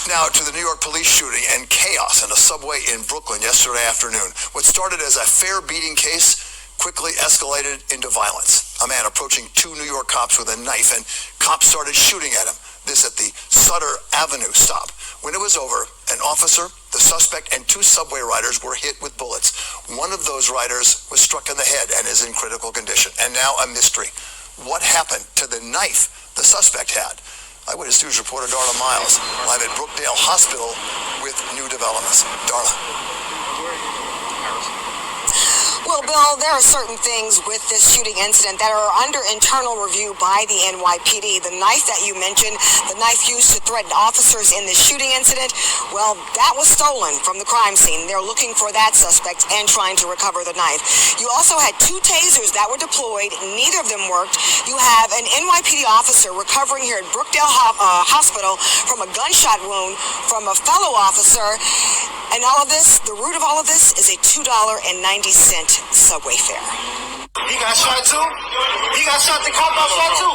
Now to the New York police shooting and chaos in a subway in Brooklyn yesterday afternoon. What started as a fair beating case quickly escalated into violence. A man approaching two New York cops with a knife, and cops started shooting at him. This at the Sutter Avenue stop. When it was over, an officer, the suspect, and two subway riders were hit with bullets. One of those riders was struck in the head and is in critical condition. And now a mystery. What happened to the knife the suspect had? Eyewitness News reporter Darla Miles, live at Brookdale Hospital with new developments. Darla. Well, Bill, there are certain things with this shooting incident that are under internal review by the NYPD. The knife that you mentioned, the knife used to threaten officers in this shooting incident, well, that was stolen from the crime scene. They're looking for that suspect and trying to recover the knife. You also had two tasers that were deployed. Neither of them worked. You have an NYPD officer recovering here at Brookdale Hospital from a gunshot wound from a fellow officer. And all of this, the root of all of this is a $2.90 subway fare. He got shot too? He got shot, the cop got shot too?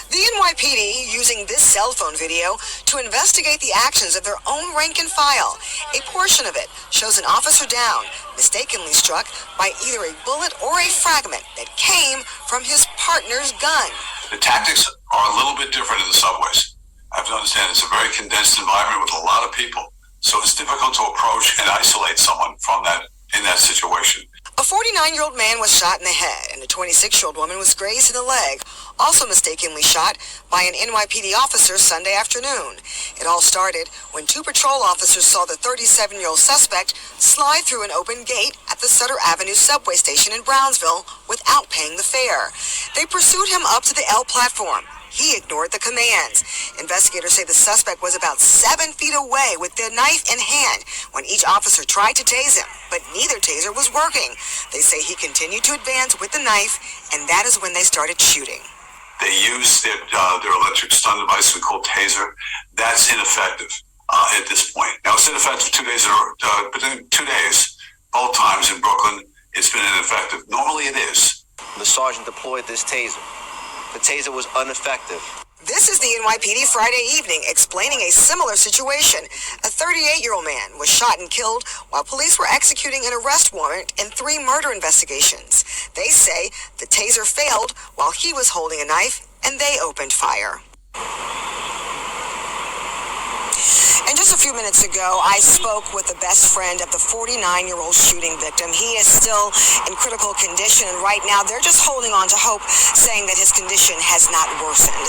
The NYPD using this cell phone video to investigate the actions of their own rank and file. A portion of it shows an officer down, mistakenly struck by either a bullet or a fragment that came from his partner's gun. The tactics are a little bit different in the subways. I have to understand it's a very condensed environment with a lot of people. So it's difficult to approach and isolate someone from that in that situation. A 49-year-old man was shot in the head, and a 26-year-old woman was grazed in the leg, also mistakenly shot by an NYPD officer Sunday afternoon. It all started when two patrol officers saw the 37-year-old suspect slide through an open gate at the Sutter Avenue subway station in Brownsville without paying the fare. They pursued him up to the L platform. He ignored the commands. Investigators say the suspect was about 7 feet away with the knife in hand when each officer tried to tase him, but neither taser was working. They say he continued to advance with the knife, and that is when they started shooting. They used their electric stun device we call taser. That's ineffective at this point. Now, it's ineffective 2 days, but in 2 days, both times in Brooklyn, it's been ineffective. Normally it is. The sergeant deployed this taser. The taser was ineffective. This is the NYPD Friday evening explaining a similar situation. A 38-year-old man was shot and killed while police were executing an arrest warrant in 3 murder investigations. They say the taser failed while he was holding a knife and they opened fire. And just a few minutes ago, I spoke with the best friend of the 49-year-old shooting victim. He is still in critical condition, and right now they're just holding on to hope, saying that his condition has not worsened.